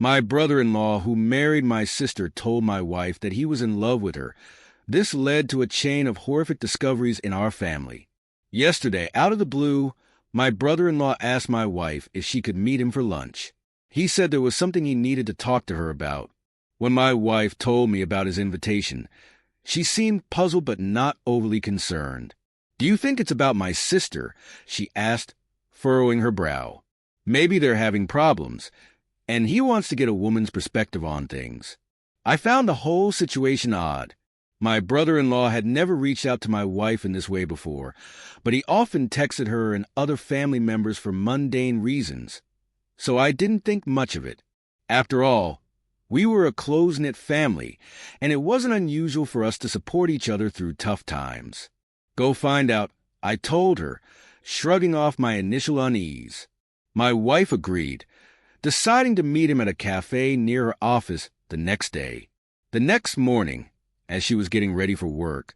My brother-in-law, who married my sister, told my wife that he was in love with her. This led to a chain of horrific discoveries in our family. Yesterday, out of the blue, my brother-in-law asked my wife if she could meet him for lunch. He said there was something he needed to talk to her about. When my wife told me about his invitation, she seemed puzzled but not overly concerned. "Do you think it's about my sister?" she asked, furrowing her brow. "Maybe they're having problems, and he wants to get a woman's perspective on things." I found the whole situation odd. My brother-in-law had never reached out to my wife in this way before, but he often texted her and other family members for mundane reasons. So I didn't think much of it. After all, we were a close-knit family, and it wasn't unusual for us to support each other through tough times. "Go find out," I told her, shrugging off my initial unease. My wife agreed, deciding to meet him at a cafe near her office the next day. The next morning, as she was getting ready for work,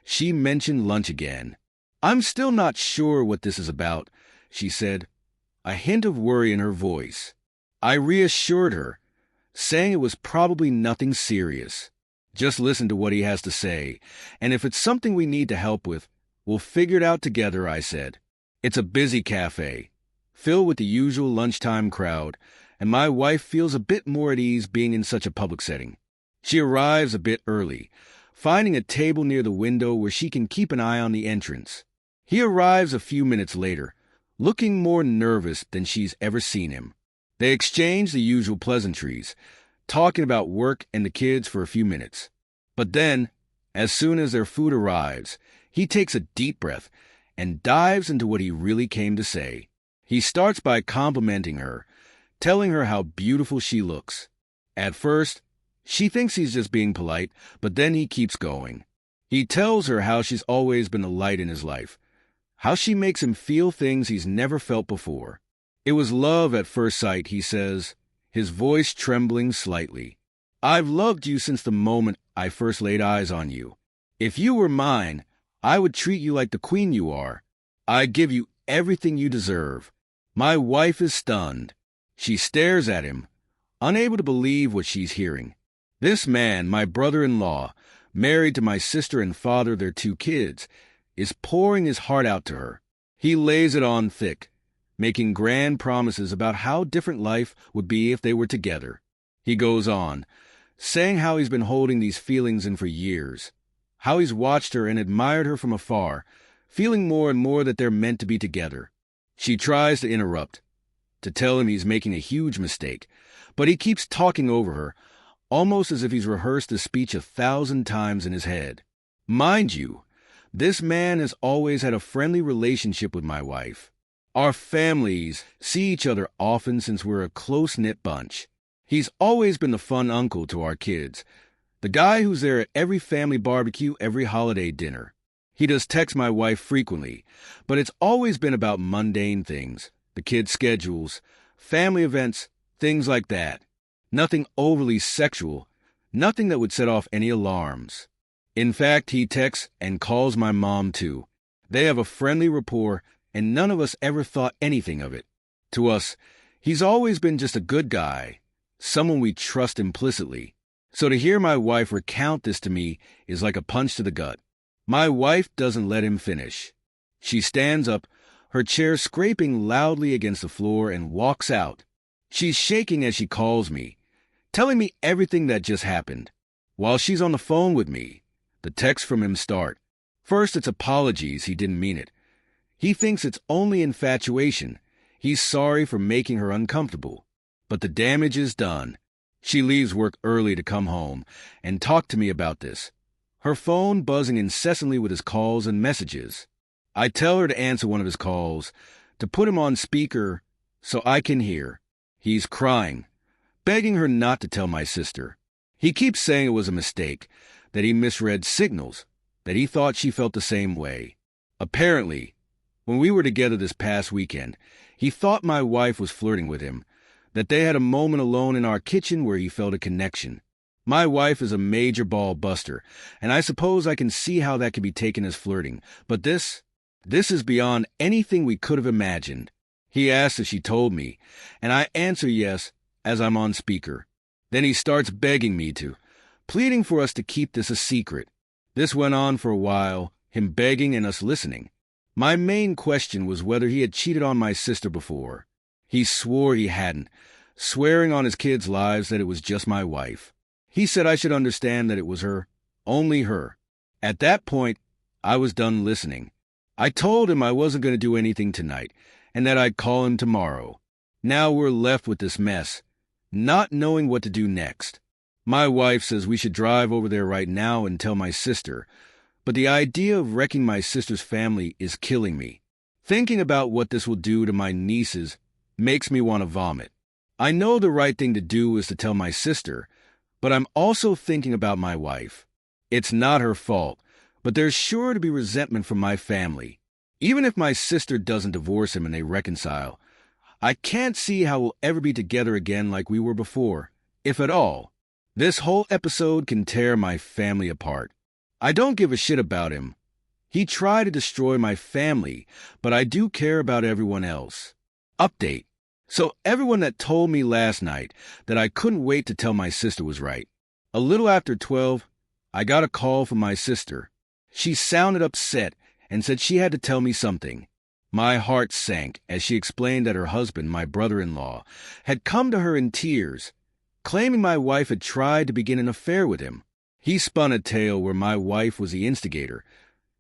she mentioned lunch again. "I'm still not sure what this is about," she said, a hint of worry in her voice. I reassured her, saying it was probably nothing serious. "Just listen to what he has to say, and if it's something we need to help with, we'll figure it out together," I said. It's a busy cafe, filled with the usual lunchtime crowd, and my wife feels a bit more at ease being in such a public setting. She arrives a bit early, finding a table near the window where she can keep an eye on the entrance. He arrives a few minutes later, looking more nervous than she's ever seen him. They exchange the usual pleasantries, talking about work and the kids for a few minutes. But then, as soon as their food arrives, he takes a deep breath and dives into what he really came to say. He starts by complimenting her, telling her how beautiful she looks. At first, she thinks he's just being polite, but then he keeps going. He tells her how she's always been a light in his life, how she makes him feel things he's never felt before. It was love at first sight, he says, his voice trembling slightly. "I've loved you since the moment I first laid eyes on you. If you were mine, I would treat you like the queen you are. I'd give you everything you deserve." My wife is stunned. She stares at him, unable to believe what she's hearing. This man, my brother-in-law, married to my sister and father their 2 kids, is pouring his heart out to her. He lays it on thick, making grand promises about how different life would be if they were together. He goes on, saying how he's been holding these feelings in for years, how he's watched her and admired her from afar, feeling more and more that they're meant to be together. She tries to interrupt, to tell him he's making a huge mistake, but he keeps talking over her, almost as if he's rehearsed the speech 1,000 times in his head. Mind you, this man has always had a friendly relationship with my wife. Our families see each other often since we're a close-knit bunch. He's always been the fun uncle to our kids, the guy who's there at every family barbecue, every holiday dinner. He does text my wife frequently, but it's always been about mundane things, the kids' schedules, family events, things like that. Nothing overly sexual, nothing that would set off any alarms. In fact, he texts and calls my mom too. They have a friendly rapport, and none of us ever thought anything of it. To us, he's always been just a good guy, someone we trust implicitly. So to hear my wife recount this to me is like a punch to the gut. My wife doesn't let him finish. She stands up, her chair scraping loudly against the floor, and walks out. She's shaking as she calls me, telling me everything that just happened. While she's on the phone with me, the texts from him start. First, it's apologies, he didn't mean it. He thinks it's only infatuation. He's sorry for making her uncomfortable. But the damage is done. She leaves work early to come home and talk to me about this, her phone buzzing incessantly with his calls and messages. I tell her to answer one of his calls, to put him on speaker so I can hear. He's crying, begging her not to tell my sister. He keeps saying it was a mistake, that he misread signals, that he thought she felt the same way. Apparently, when we were together this past weekend, he thought my wife was flirting with him, that they had a moment alone in our kitchen where he felt a connection. My wife is a major ball buster, and I suppose I can see how that could be taken as flirting, but this is beyond anything we could have imagined. He asks if she told me, and I answer yes, as I'm on speaker. Then he starts begging me to, pleading for us to keep this a secret. This went on for a while, him begging and us listening. My main question was whether he had cheated on my sister before. He swore he hadn't, swearing on his kids' lives that it was just my wife. He said I should understand that it was her, only her. At that point, I was done listening. I told him I wasn't going to do anything tonight, and that I'd call him tomorrow. Now we're left with this mess, not knowing what to do next. My wife says we should drive over there right now and tell my sister, but the idea of wrecking my sister's family is killing me. Thinking about what this will do to my nieces makes me want to vomit. I know the right thing to do is to tell my sister, but I'm also thinking about my wife. It's not her fault, but there's sure to be resentment from my family. Even if my sister doesn't divorce him and they reconcile, I can't see how we'll ever be together again like we were before, if at all. This whole episode can tear my family apart. I don't give a shit about him. He tried to destroy my family, but I do care about everyone else. Update. So everyone that told me last night that I couldn't wait to tell my sister was right. A little after 12, I got a call from my sister. She sounded upset and said she had to tell me something. My heart sank as she explained that her husband, my brother-in-law, had come to her in tears, claiming my wife had tried to begin an affair with him. He spun a tale where my wife was the instigator,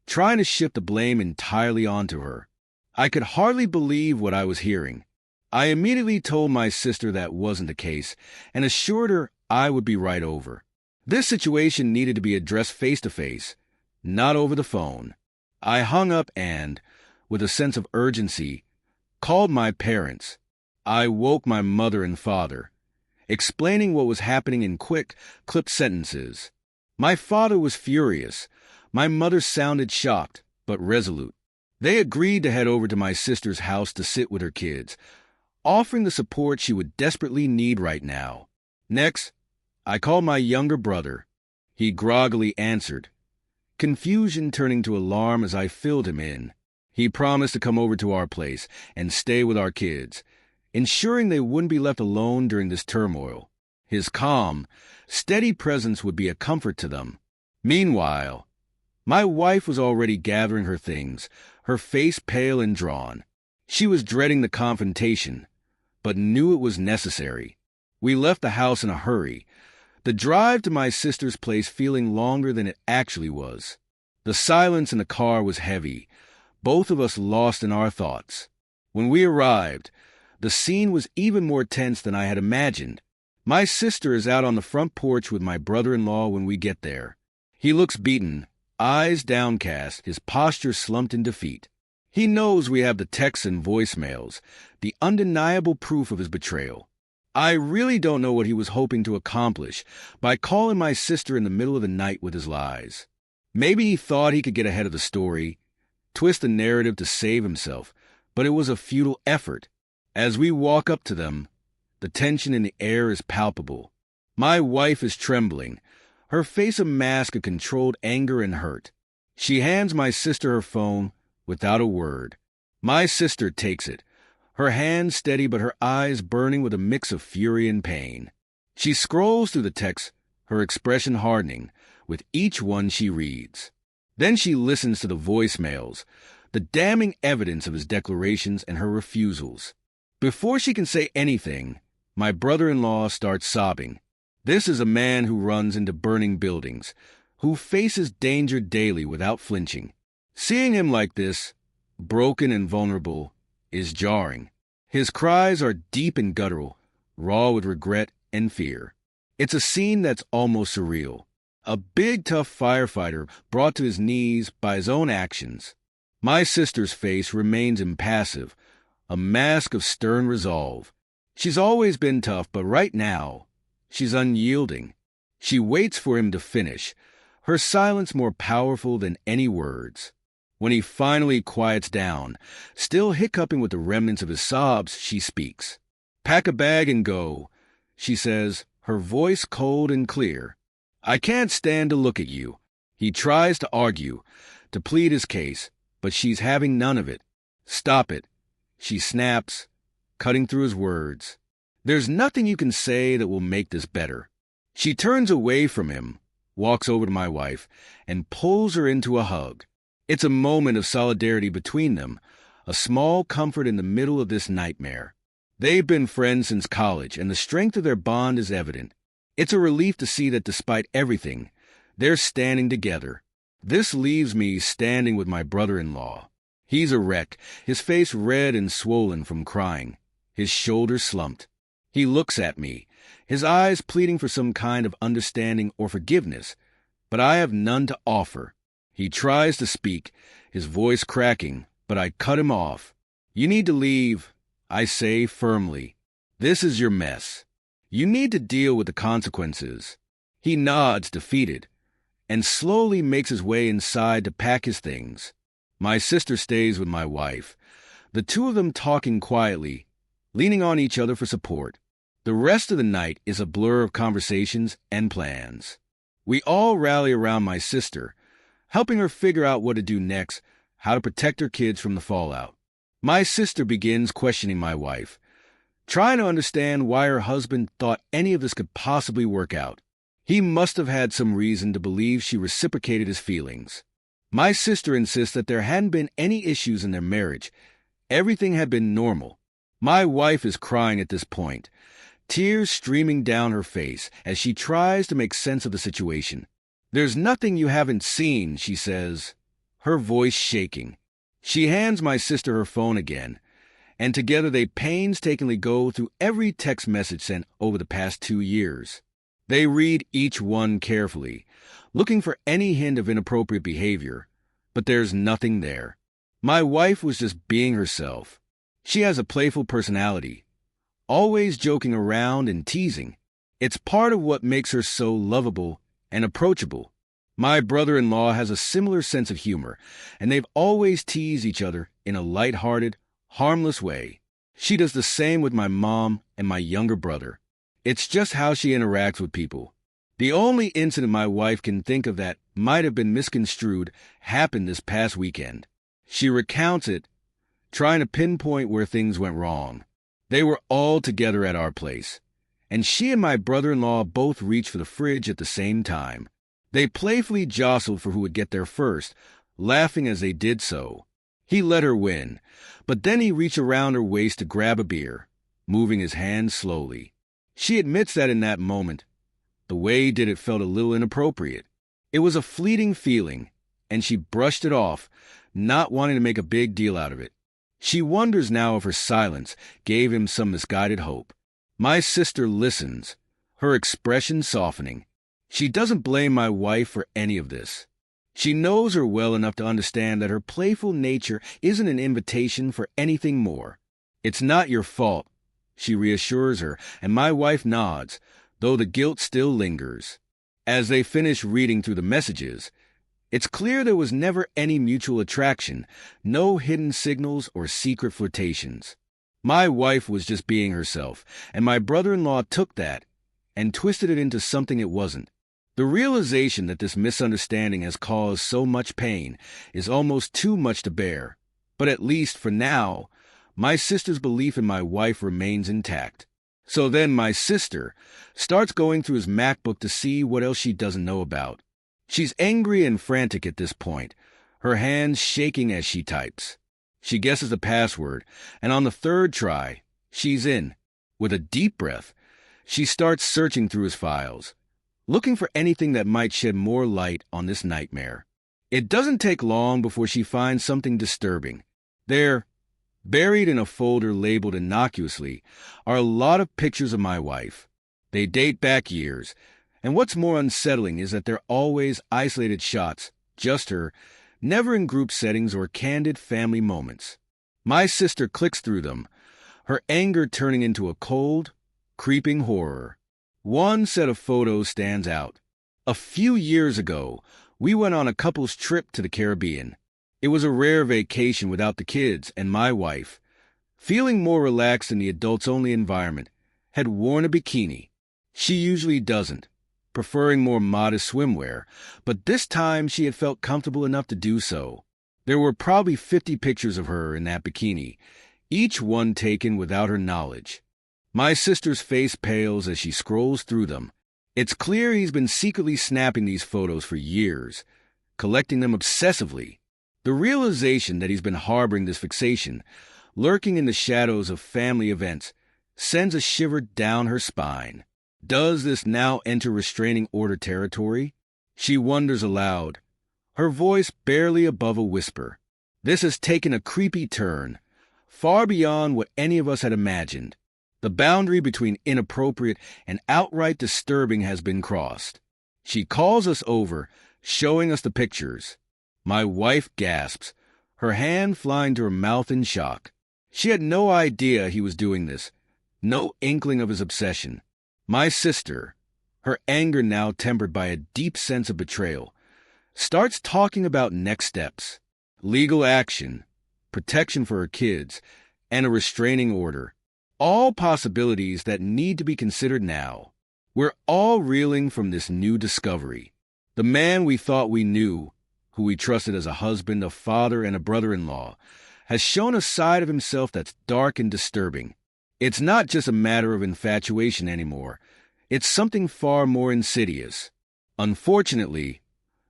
trying to shift the blame entirely onto her. I could hardly believe what I was hearing. I immediately told my sister that wasn't the case and assured her I would be right over. This situation needed to be addressed face-to-face, not over the phone. I hung up and, with a sense of urgency, called my parents. I woke my mother and father, explaining what was happening in quick, clipped sentences. My father was furious. My mother sounded shocked, but resolute. They agreed to head over to my sister's house to sit with her kids, offering the support she would desperately need right now. Next, I called my younger brother. He groggily answered, confusion turning to alarm as I filled him in. He promised to come over to our place and stay with our kids, ensuring they wouldn't be left alone during this turmoil. His calm, steady presence would be a comfort to them. Meanwhile, my wife was already gathering her things, her face pale and drawn. She was dreading the confrontation, but knew it was necessary. We left the house in a hurry, the drive to my sister's place feeling longer than it actually was. The silence in the car was heavy, both of us lost in our thoughts. When we arrived, the scene was even more tense than I had imagined. My sister is out on the front porch with my brother-in-law when we get there. He looks beaten, eyes downcast, his posture slumped in defeat. He knows we have the texts and voicemails, the undeniable proof of his betrayal. I really don't know what he was hoping to accomplish by calling my sister in the middle of the night with his lies. Maybe he thought he could get ahead of the story, twist the narrative to save himself, but it was a futile effort. As we walk up to them, the tension in the air is palpable. My wife is trembling, her face a mask of controlled anger and hurt. She hands my sister her phone without a word. My sister takes it, her hand steady but her eyes burning with a mix of fury and pain. She scrolls through the text, her expression hardening with each one she reads. Then she listens to the voicemails, the damning evidence of his declarations and her refusals. Before she can say anything, my brother-in-law starts sobbing. This is a man who runs into burning buildings, who faces danger daily without flinching. Seeing him like this, broken and vulnerable, is jarring. His cries are deep and guttural, raw with regret and fear. It's a scene that's almost surreal. A big, tough firefighter brought to his knees by his own actions. My sister's face remains impassive, a mask of stern resolve. She's always been tough, but right now, she's unyielding. She waits for him to finish, her silence more powerful than any words. When he finally quiets down, still hiccuping with the remnants of his sobs, she speaks. "Pack a bag and go," she says, her voice cold and clear. "I can't stand to look at you." He tries to argue, to plead his case, but she's having none of it. "Stop it," she snaps, cutting through his words. There's nothing you can say that will make this better. She turns away from him, walks over to my wife, and pulls her into a hug. It's a moment of solidarity between them, a small comfort in the middle of this nightmare. They've been friends since college, and the strength of their bond is evident. It's a relief to see that despite everything, they're standing together. This leaves me standing with my brother-in-law. He's a wreck, his face red and swollen from crying, his shoulders slumped. He looks at me, his eyes pleading for some kind of understanding or forgiveness, but I have none to offer. He tries to speak, his voice cracking, but I cut him off. You need to leave, I say firmly. This is your mess. You need to deal with the consequences. He nods, defeated, and slowly makes his way inside to pack his things. My sister stays with my wife, the two of them talking quietly, leaning on each other for support. The rest of the night is a blur of conversations and plans. We all rally around my sister, helping her figure out what to do next, how to protect her kids from the fallout. My sister begins questioning my wife, trying to understand why her husband thought any of this could possibly work out. He must have had some reason to believe she reciprocated his feelings. My sister insists that there hadn't been any issues in their marriage. Everything had been normal. My wife is crying at this point, tears streaming down her face as she tries to make sense of the situation. There's nothing you haven't seen, she says, her voice shaking. She hands my sister her phone again, and together they painstakingly go through every text message sent over the past 2 years. They read each one carefully, looking for any hint of inappropriate behavior, but there's nothing there. My wife was just being herself. She has a playful personality, always joking around and teasing. It's part of what makes her so lovable and approachable. My brother-in-law has a similar sense of humor, and they've always teased each other in a light-hearted, harmless way. She does the same with my mom and my younger brother. It's just how she interacts with people. The only incident my wife can think of that might have been misconstrued happened this past weekend. She recounts it, trying to pinpoint where things went wrong. They were all together at our place, and she and my brother-in-law both reached for the fridge at the same time. They playfully jostled for who would get there first, laughing as they did so. He let her win, but then he reached around her waist to grab a beer, moving his hand slowly. She admits that in that moment, the way he did it felt a little inappropriate. It was a fleeting feeling, and she brushed it off, not wanting to make a big deal out of it. She wonders now if her silence gave him some misguided hope. My sister listens, her expression softening. She doesn't blame my wife for any of this. She knows her well enough to understand that her playful nature isn't an invitation for anything more. It's not your fault, she reassures her, and my wife nods, though the guilt still lingers. As they finish reading through the messages, it's clear there was never any mutual attraction, no hidden signals or secret flirtations. My wife was just being herself, and my brother-in-law took that and twisted it into something it wasn't. The realization that this misunderstanding has caused so much pain is almost too much to bear, but at least for now, my sister's belief in my wife remains intact. So then my sister starts going through his MacBook to see what else she doesn't know about. She's angry and frantic at this point, her hands shaking as she types. She guesses the password, and on the third try, she's in. With a deep breath, she starts searching through his files, looking for anything that might shed more light on this nightmare. It doesn't take long before she finds something disturbing. There, buried in a folder labeled innocuously, are a lot of pictures of my wife. They date back years, and what's more unsettling is that they're always isolated shots, just her, never in group settings or candid family moments. My sister clicks through them, her anger turning into a cold, creeping horror. One set of photos stands out. A few years ago, we went on a couple's trip to the Caribbean. It was a rare vacation without the kids, and my wife, feeling more relaxed in the adults-only environment, had worn a bikini. She usually doesn't, preferring more modest swimwear, but this time she had felt comfortable enough to do so. There were probably 50 pictures of her in that bikini, each one taken without her knowledge. My sister's face pales as she scrolls through them. It's clear he's been secretly snapping these photos for years, collecting them obsessively. The realization that he's been harboring this fixation, lurking in the shadows of family events, sends a shiver down her spine. Does this now enter restraining order territory? She wonders aloud, her voice barely above a whisper. This has taken a creepy turn, far beyond what any of us had imagined. The boundary between inappropriate and outright disturbing has been crossed. She calls us over, showing us the pictures. My wife gasps, her hand flying to her mouth in shock. She had no idea he was doing this, no inkling of his obsession. My sister, her anger now tempered by a deep sense of betrayal, starts talking about next steps, legal action, protection for her kids, and a restraining order. All possibilities that need to be considered now. We're all reeling from this new discovery. The man we thought we knew, who we trusted as a husband, a father, and a brother-in-law, has shown a side of himself that's dark and disturbing. It's not just a matter of infatuation anymore. It's something far more insidious. Unfortunately,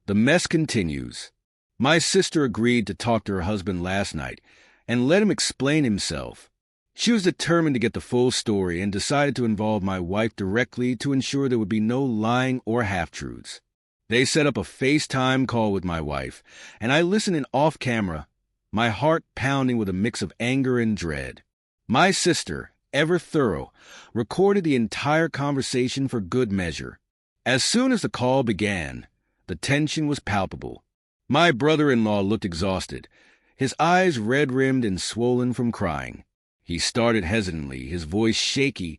the mess continues. My sister agreed to talk to her husband last night and let him explain himself. She was determined to get the full story and decided to involve my wife directly to ensure there would be no lying or half-truths. They set up a FaceTime call with my wife, and I listened in off-camera, my heart pounding with a mix of anger and dread. My sister, ever thorough, recorded the entire conversation for good measure. As soon as the call began, the tension was palpable. My brother-in-law looked exhausted, his eyes red-rimmed and swollen from crying. He started hesitantly, his voice shaky,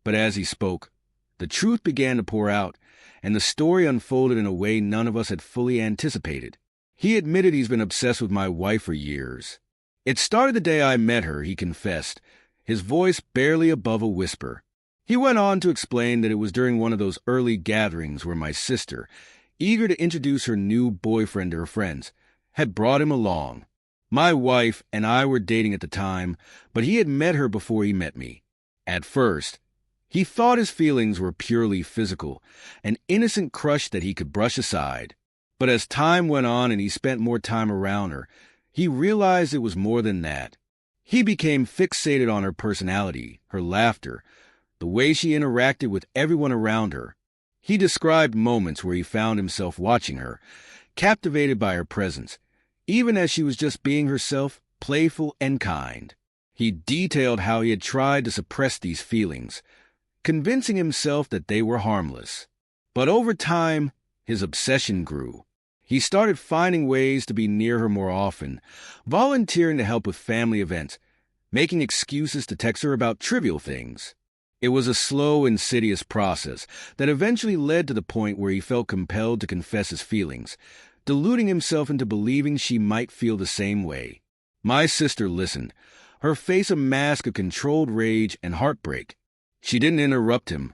but as he spoke, the truth began to pour out, and the story unfolded in a way none of us had fully anticipated. He admitted he's been obsessed with my wife for years. It started the day I met her, he confessed, his voice barely above a whisper. He went on to explain that it was during one of those early gatherings where my sister, eager to introduce her new boyfriend to her friends, had brought him along. My wife and I were dating at the time, but he had met her before he met me. At first, he thought his feelings were purely physical, an innocent crush that he could brush aside. But as time went on and he spent more time around her, he realized it was more than that. He became fixated on her personality, her laughter, the way she interacted with everyone around her. He described moments where he found himself watching her, captivated by her presence, even as she was just being herself, playful and kind. He detailed how he had tried to suppress these feelings, convincing himself that they were harmless. But over time, his obsession grew. He started finding ways to be near her more often, volunteering to help with family events, making excuses to text her about trivial things. It was a slow, insidious process that eventually led to the point where he felt compelled to confess his feelings, deluding himself into believing she might feel the same way. My sister listened, her face a mask of controlled rage and heartbreak. She didn't interrupt him,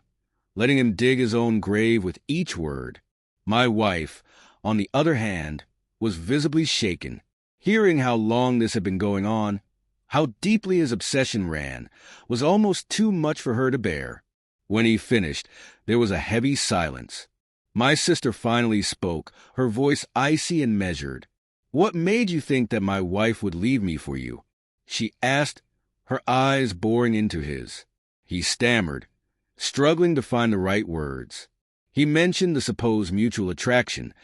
letting him dig his own grave with each word. My wife, on the other hand, was visibly shaken, hearing how long this had been going on, how deeply his obsession ran, was almost too much for her to bear. When he finished, there was a heavy silence. My sister finally spoke, her voice icy and measured. "What made you think that my wife would leave me for you?" she asked, her eyes boring into his. He stammered, struggling to find the right words. He mentioned the supposed mutual attraction,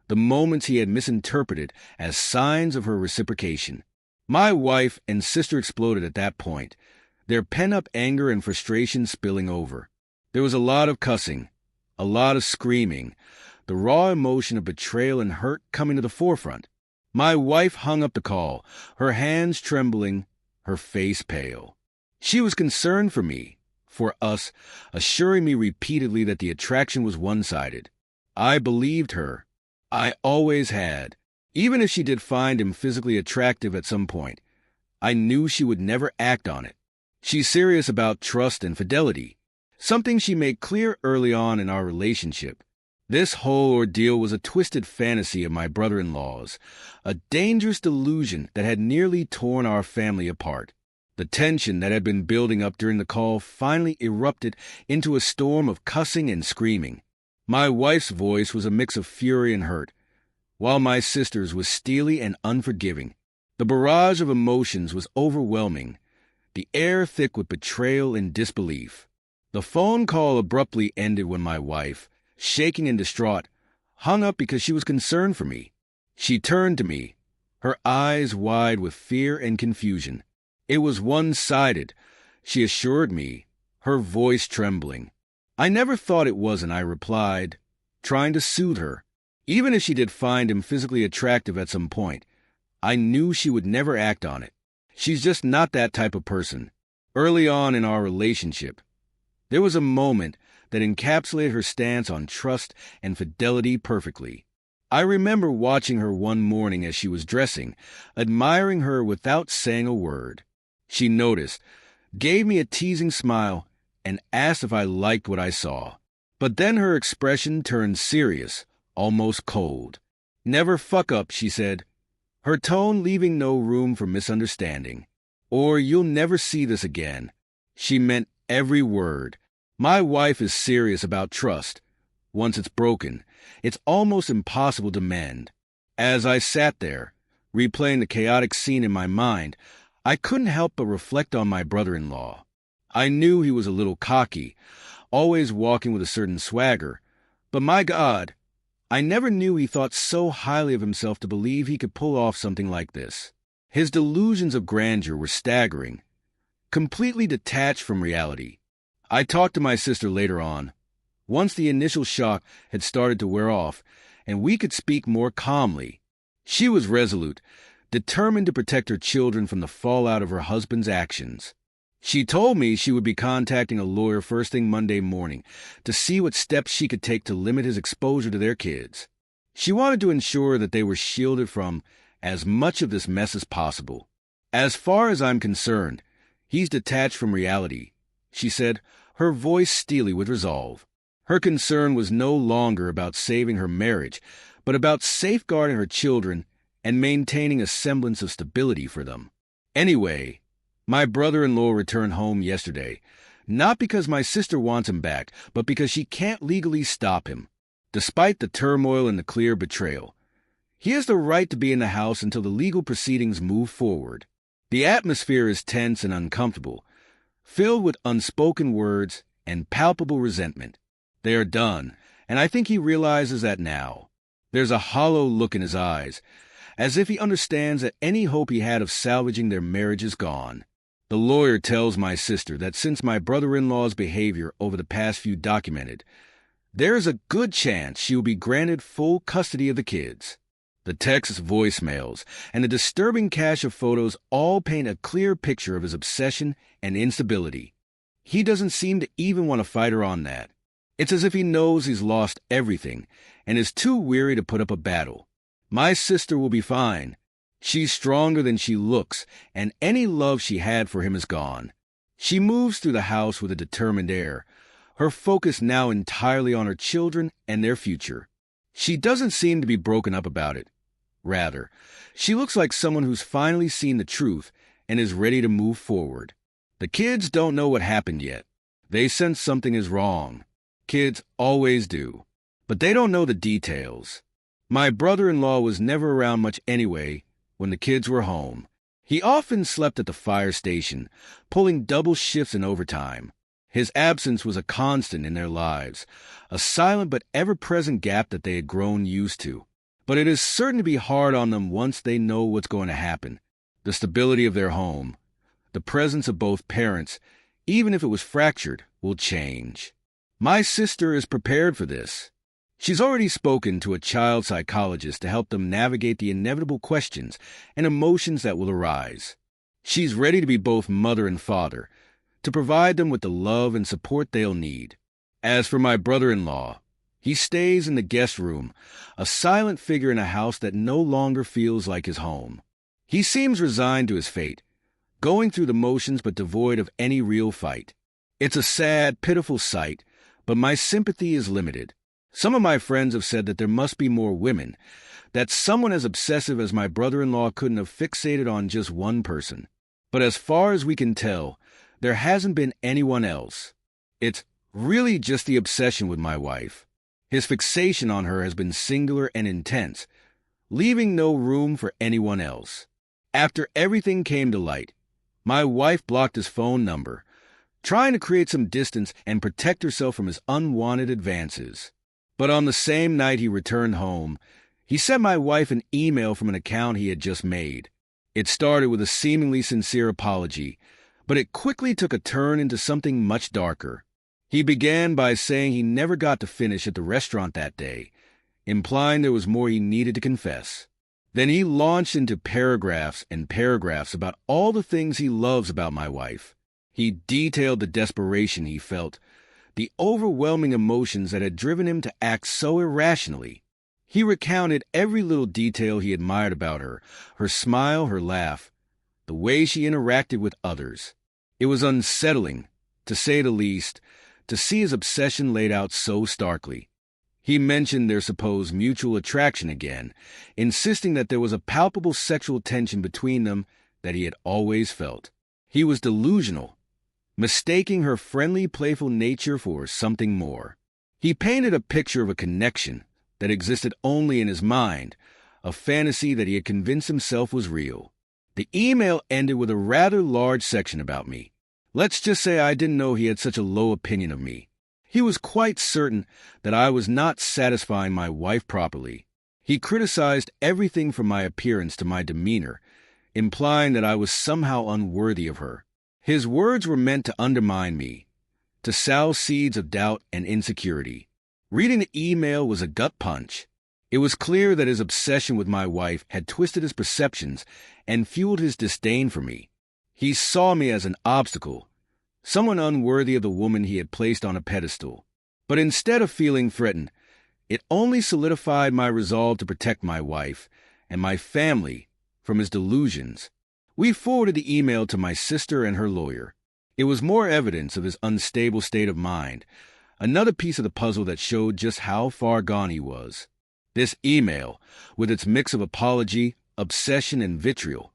the moments he had misinterpreted as signs of her reciprocation. My wife and sister exploded at that point, their pent-up anger and frustration spilling over. There was a lot of cussing, a lot of screaming, the raw emotion of betrayal and hurt coming to the forefront. My wife hung up the call, her hands trembling, her face pale. She was concerned for me, for us, assuring me repeatedly that the attraction was one-sided. I believed her. I always had. Even if she did find him physically attractive at some point, I knew she would never act on it. She's serious about trust and fidelity, something she made clear early on in our relationship. This whole ordeal was a twisted fantasy of my brother-in-law's, a dangerous delusion that had nearly torn our family apart. The tension that had been building up during the call finally erupted into a storm of cussing and screaming. My wife's voice was a mix of fury and hurt, while my sister's was steely and unforgiving. The barrage of emotions was overwhelming, the air thick with betrayal and disbelief. The phone call abruptly ended when my wife, shaking and distraught, hung up because she was concerned for me. She turned to me, her eyes wide with fear and confusion. It was one-sided, she assured me, her voice trembling. I never thought it wasn't, I replied, trying to soothe her. Even if she did find him physically attractive at some point, I knew she would never act on it. She's just not that type of person. Early on in our relationship, there was a moment that encapsulated her stance on trust and fidelity perfectly. I remember watching her one morning as she was dressing, admiring her without saying a word. She noticed, gave me a teasing smile, and asked if I liked what I saw. But then her expression turned serious, almost cold. "Never fuck up," she said, her tone leaving no room for misunderstanding. "Or you'll never see this again." She meant every word. My wife is serious about trust. Once it's broken, it's almost impossible to mend. As I sat there, replaying the chaotic scene in my mind, I couldn't help but reflect on my brother-in-law. I knew he was a little cocky, always walking with a certain swagger, but my God, I never knew he thought so highly of himself to believe he could pull off something like this. His delusions of grandeur were staggering, completely detached from reality. I talked to my sister later on, once the initial shock had started to wear off, and we could speak more calmly. She was resolute, determined to protect her children from the fallout of her husband's actions. She told me she would be contacting a lawyer first thing Monday morning to see what steps she could take to limit his exposure to their kids. She wanted to ensure that they were shielded from as much of this mess as possible. "As far as I'm concerned, he's detached from reality," she said, her voice steely with resolve. Her concern was no longer about saving her marriage, but about safeguarding her children and maintaining a semblance of stability for them. Anyway, my brother-in-law returned home yesterday, not because my sister wants him back, but because she can't legally stop him. Despite the turmoil and the clear betrayal, he has the right to be in the house until the legal proceedings move forward. The atmosphere is tense and uncomfortable, filled with unspoken words and palpable resentment. They are done, and I think he realizes that now. There's a hollow look in his eyes, as if he understands that any hope he had of salvaging their marriage is gone. The lawyer tells my sister that since my brother-in-law's behavior over the past few documented, there is a good chance she will be granted full custody of the kids. The text voicemails and the disturbing cache of photos all paint a clear picture of his obsession and instability. He doesn't seem to even want to fight her on that. It's as if he knows he's lost everything and is too weary to put up a battle. My sister will be fine. She's stronger than she looks, and any love she had for him is gone. She moves through the house with a determined air, her focus now entirely on her children and their future. She doesn't seem to be broken up about it. Rather, she looks like someone who's finally seen the truth and is ready to move forward. The kids don't know what happened yet. They sense something is wrong. Kids always do. But they don't know the details. My brother-in-law was never around much anyway when the kids were home. He often slept at the fire station, pulling double shifts in overtime. His absence was a constant in their lives, a silent but ever-present gap that they had grown used to. But it is certain to be hard on them once they know what's going to happen. The stability of their home, the presence of both parents, even if it was fractured, will change. My sister is prepared for this. She's already spoken to a child psychologist to help them navigate the inevitable questions and emotions that will arise. She's ready to be both mother and father, to provide them with the love and support they'll need. As for my brother-in-law, he stays in the guest room, a silent figure in a house that no longer feels like his home. He seems resigned to his fate, going through the motions but devoid of any real fight. It's a sad, pitiful sight, but my sympathy is limited. Some of my friends have said that there must be more women, that someone as obsessive as my brother-in-law couldn't have fixated on just one person. But as far as we can tell, there hasn't been anyone else. It's really just the obsession with my wife. His fixation on her has been singular and intense, leaving no room for anyone else. After everything came to light, my wife blocked his phone number, trying to create some distance and protect herself from his unwanted advances. But on the same night he returned home, he sent my wife an email from an account he had just made. It started with a seemingly sincere apology, but it quickly took a turn into something much darker. He began by saying he never got to finish at the restaurant that day, implying there was more he needed to confess. Then he launched into paragraphs and paragraphs about all the things he loves about my wife. He detailed the desperation he felt, the overwhelming emotions that had driven him to act so irrationally. He recounted every little detail he admired about her, her smile, her laugh, the way she interacted with others. It was unsettling, to say the least, to see his obsession laid out so starkly. He mentioned their supposed mutual attraction again, insisting that there was a palpable sexual tension between them that he had always felt. He was delusional, mistaking her friendly, playful nature for something more. He painted a picture of a connection that existed only in his mind, a fantasy that he had convinced himself was real. The email ended with a rather large section about me. Let's just say I didn't know he had such a low opinion of me. He was quite certain that I was not satisfying my wife properly. He criticized everything from my appearance to my demeanor, implying that I was somehow unworthy of her. His words were meant to undermine me, to sow seeds of doubt and insecurity. Reading the email was a gut punch. It was clear that his obsession with my wife had twisted his perceptions and fueled his disdain for me. He saw me as an obstacle, someone unworthy of the woman he had placed on a pedestal. But instead of feeling threatened, it only solidified my resolve to protect my wife and my family from his delusions. We forwarded the email to my sister and her lawyer. It was more evidence of his unstable state of mind, another piece of the puzzle that showed just how far gone he was. This email, with its mix of apology, obsession, and vitriol,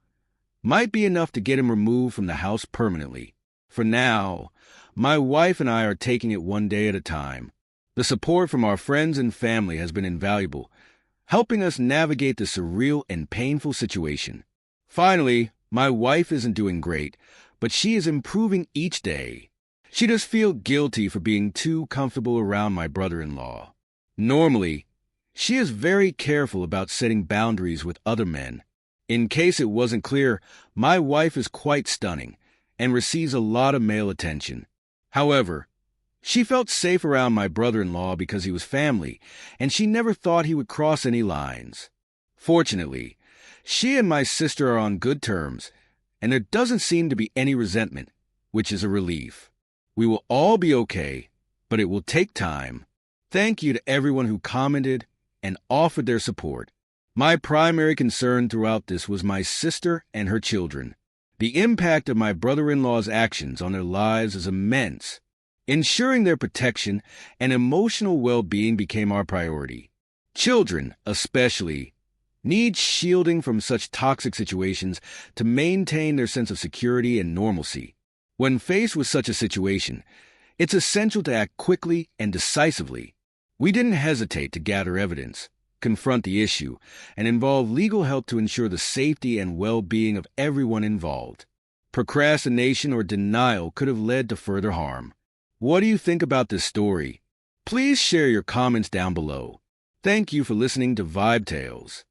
might be enough to get him removed from the house permanently. For now, my wife and I are taking it one day at a time. The support from our friends and family has been invaluable, helping us navigate the surreal and painful situation. Finally, my wife isn't doing great, but she is improving each day. She does feel guilty for being too comfortable around my brother-in-law. Normally, she is very careful about setting boundaries with other men. In case it wasn't clear, my wife is quite stunning and receives a lot of male attention. However, she felt safe around my brother-in-law because he was family, and she never thought he would cross any lines. Fortunately, she and my sister are on good terms, and there doesn't seem to be any resentment, which is a relief. We will all be okay, but it will take time. Thank you to everyone who commented and offered their support. My primary concern throughout this was my sister and her children. The impact of my brother-in-law's actions on their lives is immense. Ensuring their protection and emotional well-being became our priority. Children, especially, need shielding from such toxic situations to maintain their sense of security and normalcy. When faced with such a situation, it's essential to act quickly and decisively. We didn't hesitate to gather evidence, confront the issue, and involve legal help to ensure the safety and well-being of everyone involved. Procrastination or denial could have led to further harm. What do you think about this story? Please share your comments down below. Thank you for listening to Vibe Tales.